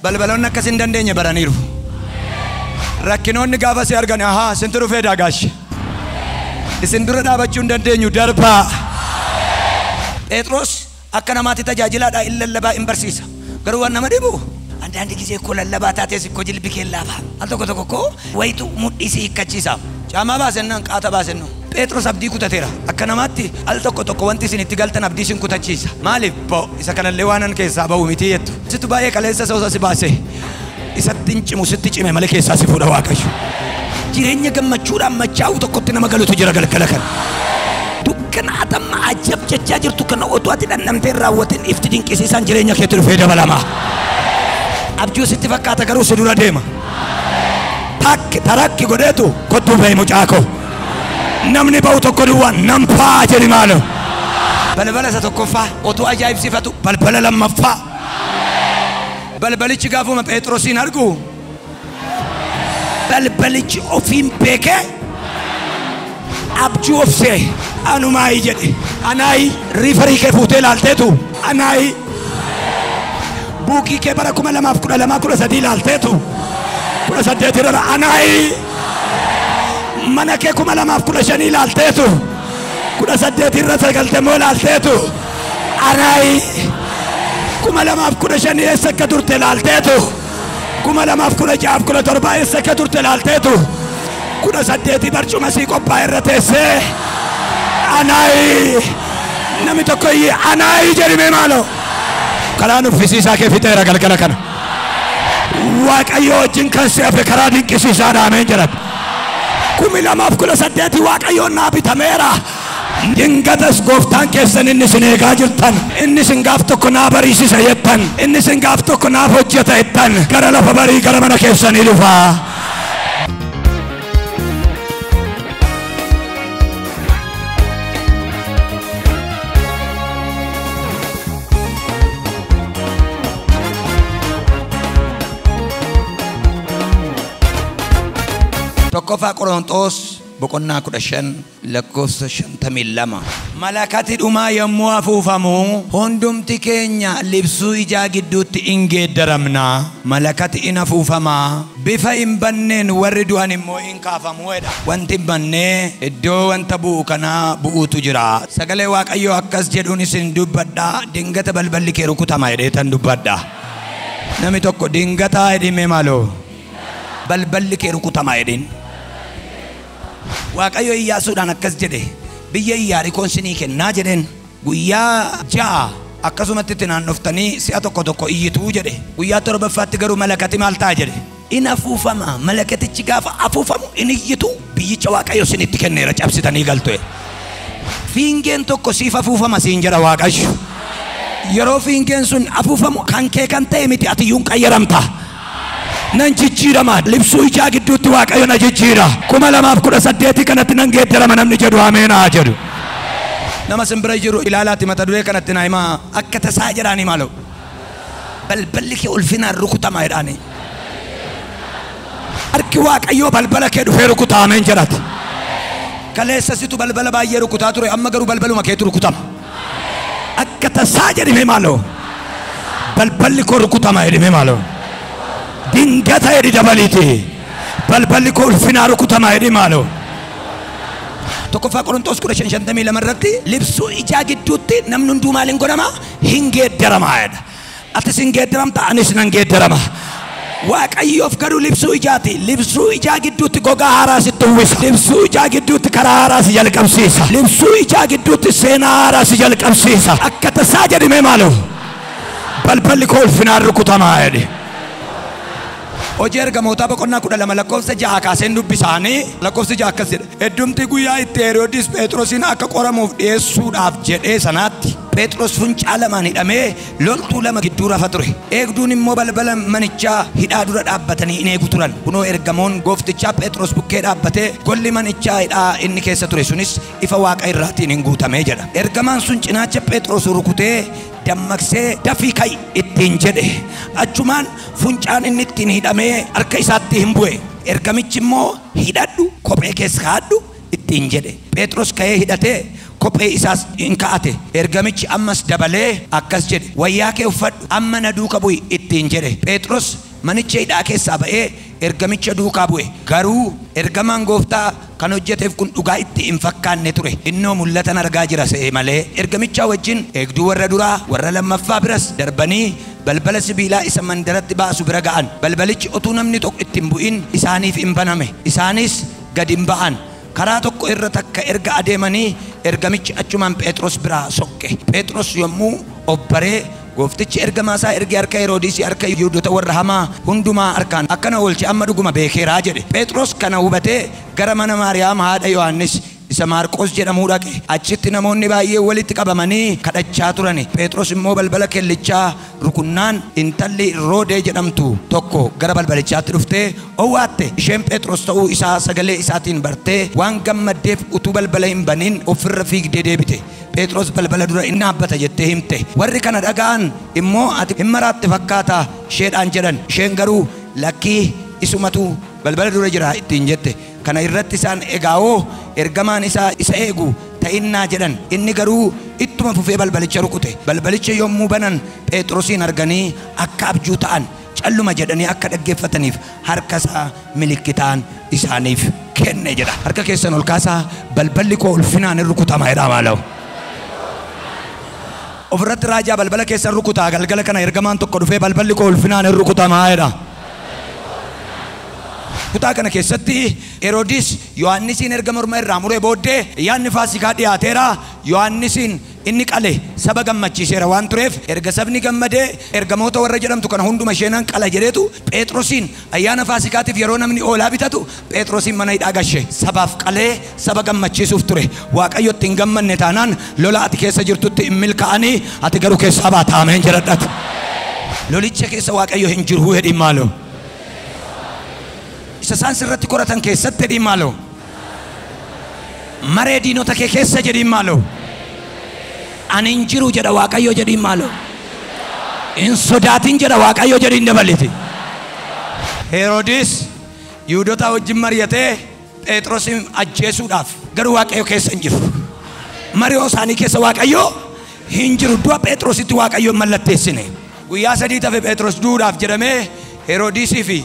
Balbalonni akkas hin dandeenye baraniiru. Rakkinoonni gaafa si argan ahaa isintu dhufee daagaashi. Isin dura dhaabachuu hin dandeenyu darbaa. Phexros akka namaatti tajaajilaadhaa illa lallabaa hin barsiisa. Garuu waan nama dhibu andaandi gisee koo lallabaa taatees koo jilbi kee laafaa. Al tokko tokko koo wayitu mudhii si hiikkachiisa. Caamaa baasennaan qaata baasennu. Phexros abdii kutateera. Akka namaatti al tokko tokko wanti isin itti galtan abdii isin kutachiisa. Maaliif boo isa kanallee waanan keessaa ba'u miti jettu. Situ baay'ee kaleessa soosa si baase. Isatti hin cimu sitti cime malee keessaa si fuudha Waaqayyo. Jireenya gammachuudhaan machaa'u tokkotti nama galutu jira galgala kana. Dukkanaata maajab jechaa jirtu kana otoo ati dhandhamtee raawwatin ifti dinqisiisaan jireenya keetti dhufee dabalama. Abjuu sitti fakkaata garuu si dura deema. Tarakki godheetu kottuu ba'e mucaako. Namni ba'u tokko duwwaan nampaa jedhi maalo. Balbala isa tokkoffaa otoo ajaa'ibsifatu balbala lammaffaa. Balbalichi gaafuma Phexrosin argu. Balbalichi ofiin beekee abjuu ofsee anumaayi jedhe. Anaayi riifarii kee fuutee laalteetu. Anaayi buukii kee bara 2012 laalteetu. 18 irra anaayi mana kee 2015 laalteetu. 18 irra 90 laalteetu. Anaayi 2015 eessa akka turte laalteetu. 2016 eessa akka turte laalteetu. 18 barcuma sii qophaa irra teessee anaayi namni tokko iyyee anaayi jedhime maalo. Karaan uffisiisaa kee fixeera galgala kana. Waaqayyo wajjin kan si hafe karaa dinqisiisaa dhaameen jedhatu. 2018 Waaqayyoon naa bitameera. Dingatas gooftaan keessan inni sin eegaa jirtan. Inni sin gaaf tokko naa bariisisa jettan. Inni sin gaaf tokko naaf hojjeta jettan. Gara lafa barii gara mana keessanii dhufaa. Tokkoffaa Qorontos boqonnaa 15 lakkoofsa 52. Malakati dhumaa yommuu afuufamu hundumti keenya libsuu ijaa gidduutti in geeddaramna. Malakati in afuufama bifa hin banneen warri du'an immoo in kaafamuudha. Wanti hin bannee iddoo wanta bu'u kanaa bu'uutu jira. Sagalee Waaqayyoo akkas jedhuun isin dubbadhaa. Dingata balballi kee rukkutama jedheetan dubbadhaa. Namni tokko dingataa jedhime maaloo balballi kee rukkutama jedhin. Waaqayyo Iyyaasuudhaan akkas jedhe biyya Iyaarikoon sinii kennaa jedheen guyyaa 6 akkasumatti itti naannoftanii si'a tokko tokko iyyituu jedhe. Guyyaa 7ffaatti garuu malakati maal ta'a jedhe in afuufama. Malakatichi gaafa afuufamu in iyyitu biyyicha Waaqayyo sinitti kenneera cabsitanii galtu. Fiingeen tokko siif afuufama siin jedha Waaqayyo. Yeroo fiingeen sun afuufamu kan kee kan ta'e miti ati iyyuu qayyaramta. Nan jijjiirama libsuu ijaa gidduutti Waaqayyo na jijjiira. 2018 kanatti nan geeddarama namni jedhu ameenaa jedhu. Nama simbira jiru ilaalaatti mata duree kanatti naa himaa akka tasaa jedhaanii maaloo. Balbalikee Ulfinan Rukkutama jedhaanii. Harki Waaqayyoo balbala kee dhufee rukkutaa ameen jedhati. Kaleessa situ balbala baay'ee rukkutaa ture amma garuu balbaluma keetu rukkutama. Akka tasaa jedhime maaloo. Balballi koo rukkutama jedhime maaloo. Dingata jedhi dabaliiti. Balbalikee Ulfinan Rukkutama jedhi maaloo. Tokkoffaa Qorontos 15:52 irratti libsuu ijaa gidduutti namni hunduu maaliin godhama hin geeddarama jedha. Atis hin geeddaramta anis nan geeddarama. Waaqayyoof garuu libsuu ijaati. Libsuu ijaa gidduutti gogaa haaraa sitti uwwisa. Libsuu ijaa gidduutti karaa haaraa si jalqabsiisa. Libsuu ijaa gidduutti seenaa haaraa si jalqabsiisa. Akka tasaa jedhime maaloo. Balbalikee Ulfinan Rukkutama jedhi. Hojii ergamootaa boqonnaa 12 lakkoofsa 6 kaaseen dubbisaanii lakkoofsa 6 akkas jedha. Heddumti guyyaa itti Heroodis Phexrosin akka qoramuuf dhiyeessuudhaaf jedhee sanaatti Phexros funcaa lamaan hidhamee loltuu lama gidduu rafa ture. Eegduun immoo balbala manichaa hidhaa dura dhaabbatanii in eegu turan. Kunoo ergamoon gooftichaa Phexros bukkee dhaabbatee golli manichaa hidhaa inni keessa ture sunis ifa Waaqa irraatiin hin guutamee jedha. Ergamaan sun cinaacha Phexros rukutee dammaqsee dafii ka'i ittiin jedhe. Achumaan funcaan inni ittiin hidhamee harka isaatti hin bu'e. Ergamichi immoo hidhadhu kophee keessa kaadhu ittiin jedhe. Phexros ka'ee hidhatee kophee isaas in kaa'ate. Ergamichi ammas dabalee akkas jedhe, wayyaa kee uffadhu amma na duuka bu'i ittiin jedhe. Phexros manicha hidhaa keessaa ba'ee ergamicha duukaa bu'e. Garuu ergamaan Gooftaa kan hojjeteef kun dhugaa itti hin fakkaanne ture. Innoo mul'atan argaa jira se'ee malee. Ergamicha wajjin eegduu warra duraa warra lammaffaa biras darbanii balbala sibiilaa isa mandaratti baasu bira ga'an. Balbalichi utuu namni tokko ittiin bu'in isaaniif hin baname. Isaanis gad hin ba'an. Karaa tokko irra takka erga adeemanii ergamichi achumaan Phexros biraa sokke. Phexros yommuu obbaree Gooftichi ergamaa isaa erge harka Heroodis harka Yihuudoota warra hamaa hundumaa harkaan akkana oolche amma dhuguma beekeeraa jedhe. Phexros kana hubatee gara mana Maariyaam haadha Yohaannis isa Maarqos jedhamuu dhaqe. Achitti namoonni baay'ee walitti qabamanii kadhachaa turani. Phexros immoo balbala kellichaa rukunnaan intalli Roodee jedhamtu tokko gara balbalichaatti dhuftee owwaatte. Isheen Phexros ta'uu isaa sagalee isaatiin bartee waan gammaddeef utuu balbala hin banin ofirra fiigdee deebite. Phexros balbala dura inni dhaabbata jettee himte. Warri kana dhaga'an immoo ati hin maraatte fakkaata isheedhaan jedhan. Isheen garuu lakkii isumatu balbala dura jira ittiin jette. Kana irratti isaan egaa'oo ergamaan isaa isa eegu ta'innaa jedhan. Inni garuu ittuma fufee balbalicha rukute. Balbalicha yommuu banan Phexrosin arganii akka abjuu ta'an calluma jedhanii akka dhaggeeffataniif harka isaa milikkitaan isaaniif kenne jedha. Harka keessan ol kaasaa balballi koo ulfinaan rukutama jedhaa maalaw. Ofirratti raajaa balbala keessan rukutaa. Galgala kana ergamaan tokko dhufee balballi koo ulfinaan rukutamaa jedha. Kutaa kana keessatti Heroodis Yohaannisiin erga morma irraa muree booddee ayyaanni Faasikaa dhiyaateera. Yohaannisiin inni qale saba gammachiiseera waan tureef erga sabni gammadee ergamoota warra jedhamtu kana hunduma isheenan qala jedheetu Phexrosin ayyaana Faasikaatiif yeroo namni oolaa bitatu Phexrosin mana hidhaa gashe. Sabaaf qalee saba gammachiisuuf ture. Waaqayyo ittiin gammanne taanaan lola ati keessa jirtutti hin milkaa'anii ati garuu keessaa baata. Ameen jedhadhatu. Lolicha keessa Waaqayyo hin jiru hedhiin maaloo. Isa isaan sirratti koratan keessatti hedhiin maaloo. Maree diinota kee keessa jedhiin maaloo. Ani hin jiru jedha Waaqayyo jedhiin maaloo. Hin sodaatin jedha Waaqayyo jedhiin dabaliti. Heroodis Yihuudoota wajjin mari'atee Phexrosin ajjeesuudhaaf garuu Waaqayyo keessa hin jiru. Mari'oo isaanii keessa Waaqayyo hin jiru. Du'a Phexrositti Waaqayyo mallatteessine. Guyyaa 3 tafe Phexros duudhaaf jedhamee Heroodisii fi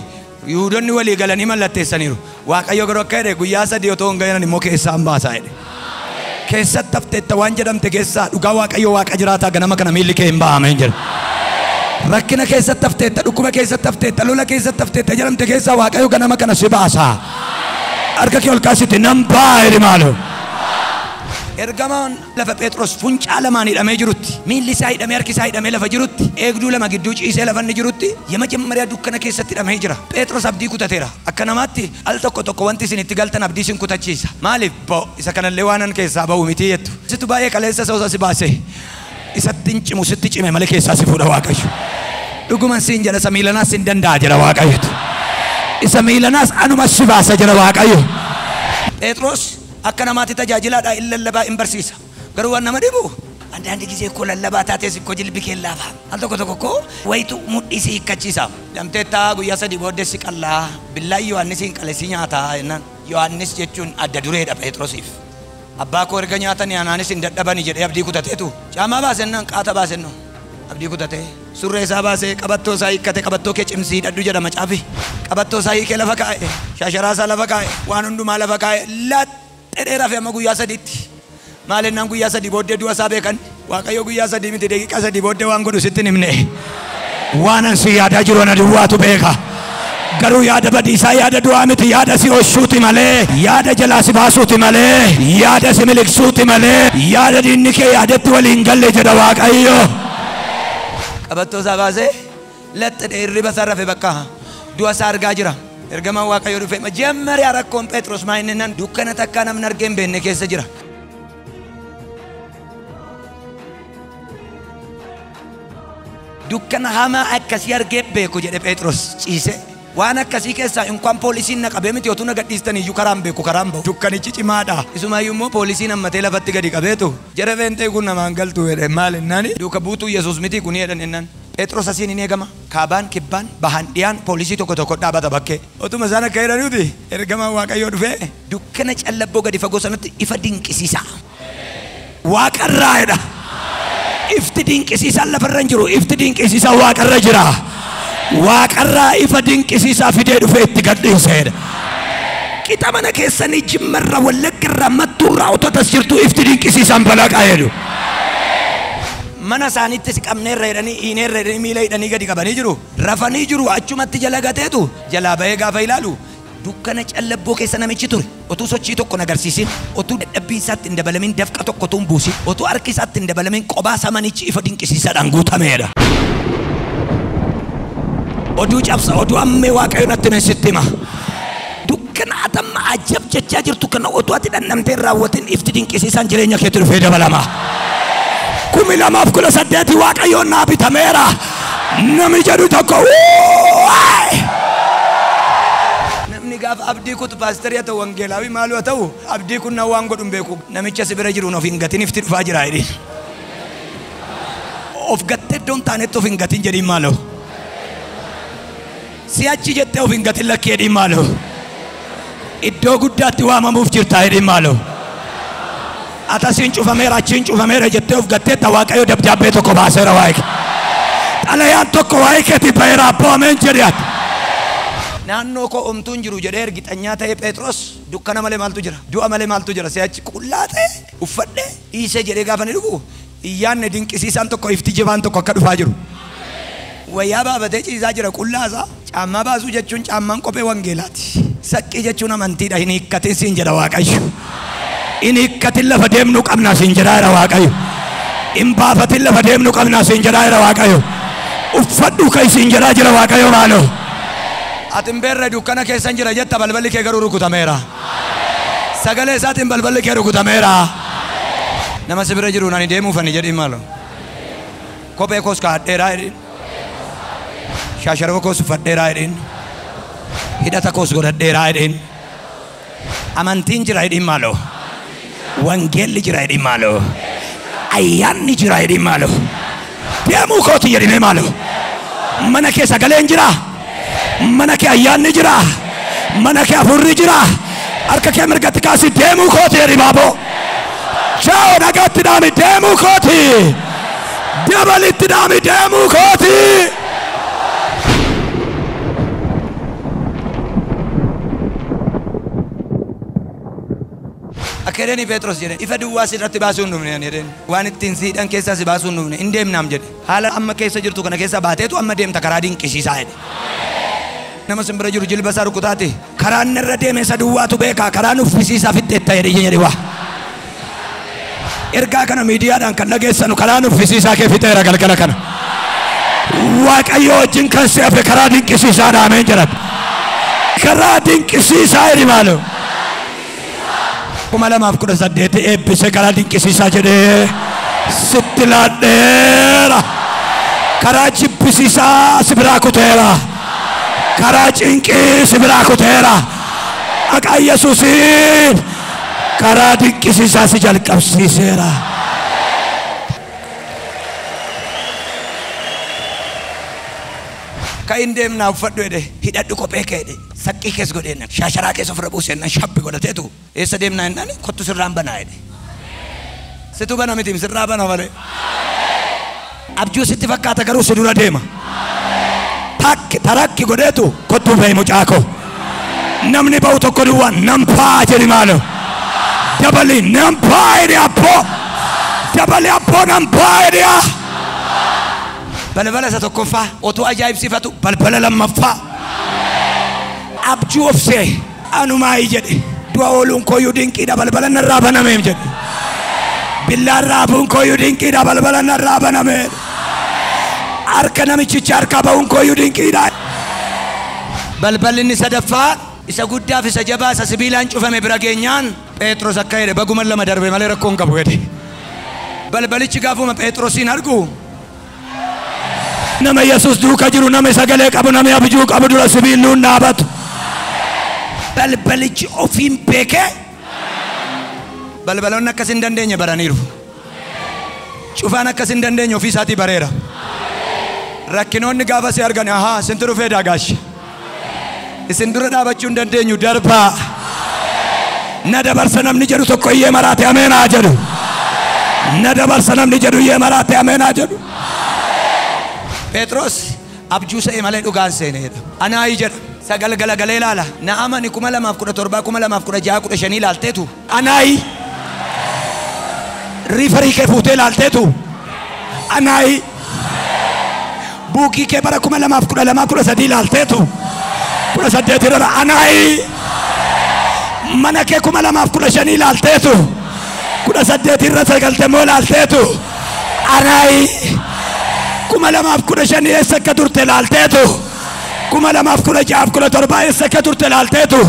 Yihuudoonni walii galanii mallatteessaniiru. Waaqayyo garuu akka jedhe guyyaa 3 otoo hin ga'iin immoo keessaan baasaa jedhe. Keessatti tafteetta waan jedhamte keessaa dhugaa Waaqayyo Waaqa jiraataa ganama kana miilli kee hin ba'ameen jedha. Rakkina keessatti tafteetta, dhukkuba keessatti tafteetta, lola keessatti tafteetta jedhamte keessaa Waaqayyo ganama kana si baasaa. Harka kee ol kaasitti nan ba'a jedhi maaloo. Ergamaan lafa Phexros funcaa lamaan hidhamee jirutti, miilli isaa hidhamee harki isaa hidhamee lafa jirutti, eegduu lama gidduu ciisee lafa inni jirutti የመጀመሪያ dukkana keessatti hidhamee jira. Phexros abdii kutateera. Akka namaatti al tokko wanti isin itti galtan abdii isin kutachiisa. Maaliif bo'o isa kanallee waanan keessaa ba'u miti jettu. Situ baay'ee kaleessa soosa si baase. Isatti hin cimu sitti cime malee keessaa si fuudha Waaqayyo. Dhuguman siin jedha isa miilanaas hin danda'a jedha Waaqayyo. Isa miilanaas anuma si baasa jedha Waaqayyo. Phexros akka namaatti tajaajilaadha in lallabaa in barsiisa. Garuu waan nama dhibu andaandi ጊዜ እኮ lallabaa taates እኮ jilbi kee laafa. Al tokko እኮ wayitu mudhii si hiikkachiisa. Damteettaa guyyaa 3 booddee si qallaa. Billaayi Yohaannisiin qale si nyaataa jennaan. Yohaannis jechuun adda dureedha Phexrosiif. Abbaa koo erga nyaatanii anaanis hin dadhabani jedhee abdii kutateetu. Caamaa baasennaan qaata baasenno. Abdii kutatee surree isaa baasee qabattoo isaa hiikkate qabattoo kee cimsii hidhadhu jedha macaafi. Qabattoo isaa hiikee lafa kaa'e. Shasharaa isaa lafa kaa'e. Waan hundumaa lafa kaa'e. Dheeraa fi amma guyyaa 3tti maalinnaan guyyaa 3 booddee du'a isaa beekan. Waaqayyo guyyaa 3 miti daqiiqaa 3 booddee waan godhu sitti himne. Waan ansi yaadaa jiru ana duwwaatu beeka. Garuu yaada badiisaa yaada du'aa miti. Yaada si oolchuuti malee, yaada jalaa si baasuuti malee, yaada si miliqsuuti malee, yaada diinni kee yaadatti waliin galle jedha Waaqayyo. Qabattoo isaa baasee laxxadhee hirriba isaa rafe bakka du'a isaa argaa jira. Ergamaan Waaqayyo dhufe መጀመሪያ rakkoon Phexros maayinnan dukkana takka namni argee hin beekne keessa jira. Dukkana hamaa akkasii argee beeku jedhe Phexros ciise. Waan akkasii keessaa inkaan poolisiin na qabee miti otoo na gadhiistan iyyuu karaan beeku karaan ba'u. Dukkanichi cimaadha. Isumaayyuu immoo poolisiin hammatee lafatti gadi qabeetu jara feentee kun namaan galtu jedhe maalinnaani duuka buutuu Yesuus miti kun jedhan ennaan. Phexros asiin hin eegama. Kaabaan kibbaan bahan dhiyaan poolisii tokko dhaabata bakkee. Otuma isaan akka jedhaniuti ergamaan Waaqayyoo dhufee dukkana callabboo gadi fagoo sanatti ifa dinqisiisa. waaqarraadha. Ifti dinqisiisaan lafarra hin jiru. Ifti dinqisiisaan waaqarra jira. Waaqarraa ifa dinqisiisaa fidee dhufee itti gadhiiseedha. Qixa mana keessanii Jimmarra Wallaggarraa Mattuurraa ototas jirtu ifti dinqisiisaan balaqaa jedhu. Mana isaaniitti siqamneerra jedhanii hiineerra jedhanii miila hidhanii gadi qabanii jiru. Rafanii jiru achumatti jala gateetu jalaa bahee gaafa ilaalu dukkana callabboo keessa namichi ture. Otuu sochii tokko nagarsiisin, otuu dadhabbii isaatti hin dabalamin dafqa tokko tuun buusin, otuu harki isaatti hin dabalamin qophaa samanichi ifa dinqisiisaadhaan guutameedha. Oduu cabsa, oduu ammee Waaqayyo natti sitti hima. Dukkana atamma ajab jechaa jirtu kana otuu ati dhandhamtee raawwatin ifti dinqisiisaan jireenya keetti dhufee dabalama. 2018 Waaqayyoon naa bitameera. Nami jedhu tokko namni gaafa abdii kutu paasterii haa ta'u wangeelaawi maaluu haa ta'u abdii kun na waan godhu hin beeku. Namicha si bira jiruun of hin gatin ifti dhufaa jira jedhi. Of gattee iddoon taanetti of hin gatin jedhiin maaloo. Si'achi jettee of hin gatin lakkee jedhiin maaloo. Iddoo guddaatti waamamuuf jirtaa jedhiin maaloo. Atasiin cufameera achiin cufameera jettee of gattee Waaqayyo dabdaabbee tokko baaseera waa'ee kee. Xalayaan tokko waa'ee keetii baheera abboo ameen jedhe. Naannoo koo omtuun jiru jedhee ergixanyaa ta'e Phexros dukkana malee maaltu jira? Du'a malee maaltu jira? Si'achi qullaa ta'e uffadhee dhiisee jedhee gaafa ni dhugu iyyaanne dinqisiisaan tokko ifti jabaan tokko akka dhufaa jiru. Wayyaa baafatee ciisaa jira qullaasaa. Caammaa baasuu jechuun caammaan kophee wangeelaati. Saqqii jechuun amantiidha. Hin hiikkatin siin jedha Waaqayyo. Hin hiikkatin lafa deemnu qabna siin jedha Waaqayyo. Hin baafatin lafa deemnu qabna siin jedha Waaqayyo. Uffadhu kai siin jedha jira Waaqayyo maaloo. Atin beerre dukkana keessan jira jetta balballi kee garuu rukutameera. Sagalee isaatiin balballi kee rukutameera. Nama si bira jiru nani deemuufani jedhiin maaloo. Kophee koos kaadheeraa jedhiin. Shaasharoo koos uffadheeraa jedhiin. Hidhata koos godhadheeraa jedhiin. Amantiin jira jedhiin maaloo. Wangeelli jira jedhiin maaloo. Ayyaanni jira jedhiin maaloo. Deemuu kooti jedhimee maaloo. Mana kee sagaleen jira. Mana kee ayyaanni jira. Mana kee afurri jira. Harka kee mirgatti kaasi deemuu kooti jedhi baaboo. Ciao nagatti dhaami deemuu kooti. Dabalitti dhaami deemuu kooti. Akkedeni Phexros jedhe ifa duwwaa sirratti baasuu hin dhufne jedheen waan ittiin siidhan keessaa si baasuu hin dhufne hin deemnaam jedhe haala amma keessa jirtu kana keessa baateetu amma deemta karaa dinqisiisaa jedhe. Nama simbira jiru jilba isaa rukutaati karaan irra deeme isa duwwaatu beekaa karaan uffisiisaa fixxeetta jedhe waa. Ergaa kana miidiyaadhaan kan dhageessanu karaan uffisiisaa kee fixeera galgala kana. Waaqayyo wajjin kan si hafe karaa dinqisiisaa dhaameen jedhata. Karaa dinqisiisaa jedhi maaloo. 2018 eebbise karaa dinqisiisaa jedhee sitti laadheera. Karaa jibbisiisaa si biraa kuteera. Karaa cinqii si biraa kuteera. Maqaa Yesuusiin karaa dinqisiisaa si jalqabsiiseera. Kain deemnaa uffadhu jedhe hidhadhu kophee kee jedhe saqqii kees godheenna shaasharaa keessa ofirra buuseenna shabbi godhateetu eessa deemnaa jennaan kottu sirraan banaa jedhe. Situ bana miti sirraa bana malee. Abjuu sitti fakkaata garuu si dura deema. Takki tarakki godheetu kottu bahi mucaako. Namni ba'u tokko duwwaan nampaa jedhi maaloo. Dabali nampaa jedhi abboo. Dabali abboo nampaa jedhi haa. Balbala isa tokkoffaa otuu ajaa'ibsiifatu balbala lammaffaa. Abjuu ofsee anumaa jedhe du'a ooluun kooyyuu dinqiidha balbala narraa banameem jedhe. Billaan raafuun kooyyuu dinqiidha balbala narraa banameem. Harka namichicha harkaa ba'uun kooyyuu dinqiidha. Balballi inni sadaffaa isa guddaaf isa jabaa isa sibiilaan cufame bira geenyaan Phexros akka jedhe baguma lama darbe malee rakkoon qabu jedhe. Balbalichi gaafuma Phexrosiin argu nama Yesuus duuka jiru nama sagalee qabu nama abjuu qabu dura sibiiluun dhaabatu. Balbalichi ofiin beekee balbaloonni akkas hin dandeenye baraniiru. Cufaan akkas hin dandeenye ofii isaatii bareera. Rakkinoonni gaafa si argan ahaa isintu dhufee daagaashi. Isin dura dhaabachuu hin dandeenyu darbaa. Na dabarsa namni jedhu tokko iyyee maraate ameen haa jedhu. nadabarsa namni jedhu yee maraate ameenaa jedhu. Phexros abjuu sa'e malee dhugaan seeneedha. Anaayi jedha sagalgalagalee ilaala. Na'amani 2017 2016 15 ilaalteetu. Anaayi riifarii kee fuutee ilaalteetu. Anaayi buukii kee bara 2012 13 ilaalteetu. 18 irra anaayi mana kee 2015 ilaalteetu. 18 irra sagaltammoo ilaalteetu. Anaayi 2015 eessa akka turte ilaalteetu. 2016 17 eessa akka turte ilaalteetu.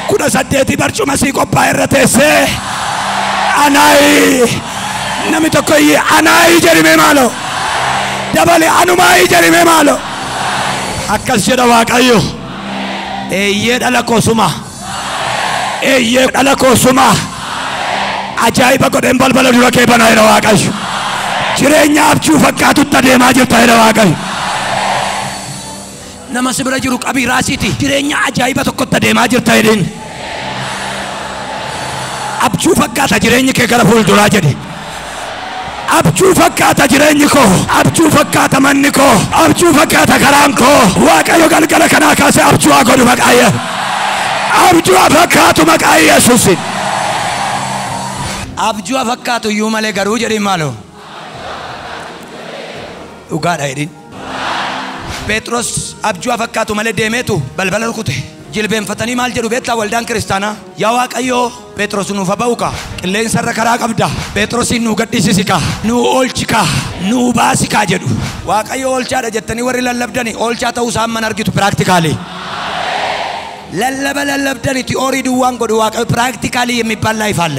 18 barcuma sii qophaa irra teessee anaayi nami tokko iyyee anaayi jedhime maalo dabale anumaayi jedhime maalo akkas jedha Waaqayyo. Eeyyee dhala koosuma eeyyee dhala koosuma ajaa'iba godheen balbala dura kee banaa jedha Waaqayyo. Jireenya abjuu fakkaatutti adeemaa jirta jedha Waaqayyo. Nama si bira jiru qabii raasiiti. Jireenya ajaa'iba tokkotti adeemaa jirta jedhin. Abjuu fakkaata jireenyi kee gara fuulduraa jedhe. Abjuu fakkaata jireenyi koo. Abjuu fakkaata manni koo. Abjuu fakkaata karaan koo. Waaqayyo galgala kanaa kaasee abjuu haa godhu maqaa Yesuus. Abjuu fakkaatu maqaa Yesuusin. Abjuu fakkaatu iyyuu malee garuu jedhin maaloo. Dhugaadha jedhin. Phexros abjuu fakkaatu malee deemeetu balbala rukute. Jilbeenfatanii maal jedhu beektaa waldaan kiristaanaa. Yaa Waaqayyoo Phexros nuuf ba'uuka. Qilleensarra karaa qabda. Phexrosin nu gaddisiisika. Nu oolchika. Nu baasika jedhu. Waaqayyo oolchaadha jettanii warri lallabdani oolchaa ta'uu isaan man argitu practically. Lallabdani ti'oorii duwwaan godhu Waaqayyo practically የሚባል ላይፍ አለ.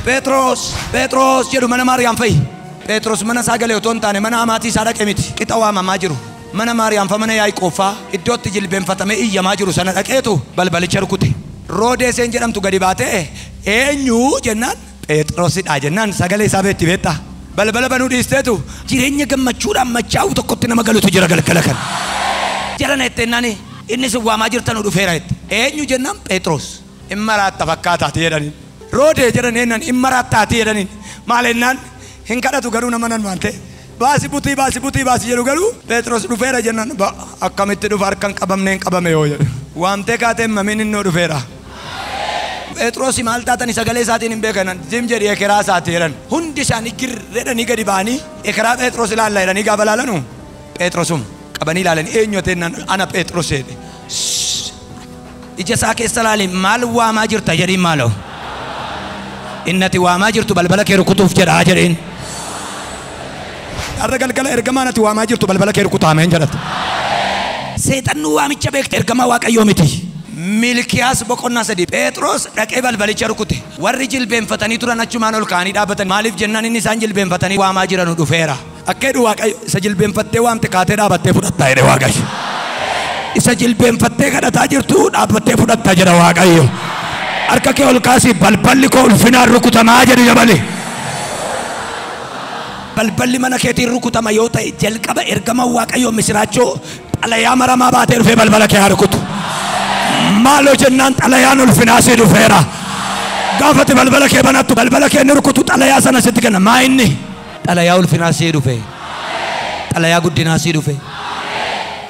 Phexros jedhu mana Maariyaam fa'i. Phexros mana Sagalee otoo hin taane mana amaatii isaa dhaqe miti. Qixa waamamaa jiru. Mana Maariyaam fa mana Yaaqoobbaa iddootti jilbeenfatamee iyyamaa jiru sana dhaqeetu balbalicha rukute. Roodeeseen jedhamtu gadi baatee eenyu jennaan Phexrosidha jennaan sagalee isaa beetti beektaa. Balbala banuu dhiisteetu jireenya gammachuudhaan machaa'u tokkotti nama galutu jira galgala kan. Jalana etteennaan inni si waamaa jirtan dhufeera jette. Eenyu jennaan Phexros. Immaraatta fakkaataati jedhaniin. Roodee jedhan eennan immaraattaati jedhaniin. Maal ennaan hin kadhatu garuu nama nan waan ta'e. Baasi butii jedhu garuu Phexros dhufeera jennaan akkamitti dhufa harkaan qabamneen qabame yoo jedhu. Waamtee kaatee mamiin innoo dhufeera. Phexros maal taatanii sagalee isaatiin hin beekanan zim jedhi ekeraa isaati jedhan. Hundi isaanii girreedhanii gadi ba'anii ekeraa Phexros ilaalla jedhanii gaafa ilaalanu Phexrosum qabanii ilaalan eenyu ta'ennaan ana Phexros jedhe. Ija isaa keessa ilaali maal waamaa jirta jedhiin maaloo. Innati waamaa jirtu balbala kee rukutuuf jedhaa jedhiin. Arra galgala ergamaan ati waamaa jirtu balbala kee rukutaameen jedhata. Seexanni waamicha beekte ergamaa Waaqayyoo miti. Milkiyaas boqonnaa 3 Phexros dhaqee balbalicha rukute. Warri jilbeenfatanii turan achumaan ol kaanii dhaabbatan. Maaliif jennaan inni isaan jilbeenfatanii waamaa jiranu dhufeera. Akka jedhu Waaqayyo isa jilbeenfattee waamte kaatee dhaabattee fudhattaa jedhe Waaqayyo. Isa jilbeenfattee kadhataa jirtu dhaabbattee fudhattaa jedha Waaqayyo. Harka kee ol kaasii balballikee ulfinaan rukkutamaa jedhu jabale. Balballi mana keetiin rukkutama yoo ta'e jalqaba ergama Waaqayyoo misiraachoo xalayaa maramaa baatee dhufee balbala kee haa rukutu. Maaloo jennaan xalayaan ulfinaasii dhufeera. Gaafati balbala kee banattu balbala kee ni rukutu xalayaa sana sitti kenna. Maa inni xalayaa ulfinaasii dhufe. Xalayaa guddinaasii dhufe.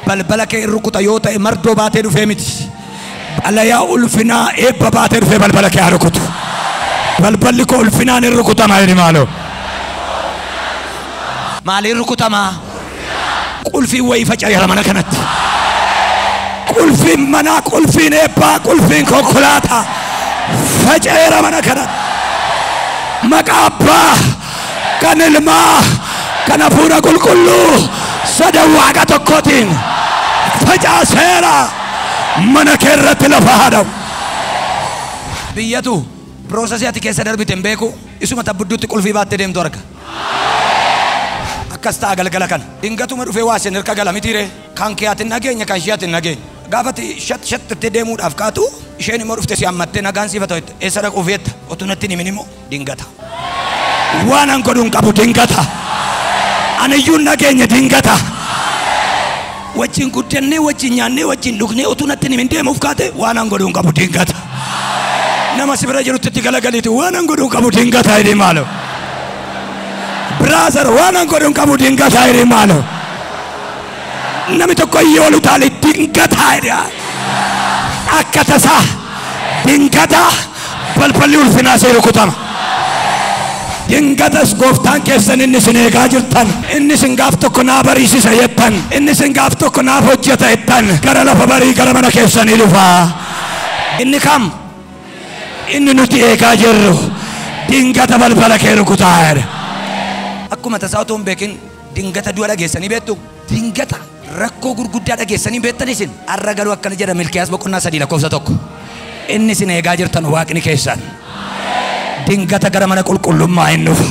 Balbala kee rukuta yoo ta'e mardoo baatee dhufee miti. Xalayaa ulfinaa eebba baatee dhufee balbala kee haa rukutu. Balballi koo ulfinaan hin rukutamaa inni maaloo. Maaliin rukutamaa? Qulfiin wayii faca'eera mana kanatti. Qulfiin manaa, qulfiin eebbaa, qulfiin konkolaataa faca'eera mana kanatti. Maqaa Abbaa, kan Ilmaa, kan Hafuura Qulqulluu sadan Waaqa tokkootiin facaaseera mana kee irratti lafa haa dha'u. Biyyatu piroosesii ati keessa darbite hin beeku isuma tabbudduutti qulfii baattee deemtu arga. Kasta galgala kan dingatuma dhufee waa sen hirka gala mitiire kan kee atin nageenya kan ishee atin nageenya gaafati shat deemuudhaaf kaatu isheen immoo dhufte si hammattee nagaan siif ta'u eessa dhaquuf jetta otunatti himin immoo dingata waan an godhuun qabu dingata aniyyuun nageenya dingata wajjin guddannee wajjin nyaannee wajjin dhugnee otunatti himin deemuuf kaate waan an godhuun qabu dingata nama sibira jirutti itti galagaliti waan an godhuun qabu dingata hidhi maalo. Brother waan an godhuun qabu dingata hidhi maalo. Nami tokko yoo lutaali dingata hidhi. Akka tasaa dingata balballi ulfinaa see rukutama. Dingatas gooftaan keessan inni sin eegaa jirtan. Inni sin gaaf tokko naa bariisisa jettan. Inni sin gaaf tokko naaf hojjeta jettan. Gara lafa barii gara mana keessanii dhufaa. Inni kam? Inni nuti eegaa jirru dingata balbala kee rukutaa. Akkuma tasaa otoo hin beekin dingata du'a dhageessanii beektu. Dingata rakkoo gurguddaa dhageessanii beektan isin. Har'a garuu akkana jedha Milkiyaas boqonnaa 3:1. Inni sin eegaa jirtan waaqni keessan. Dingata gara mana qulqullummaa hin dhufa.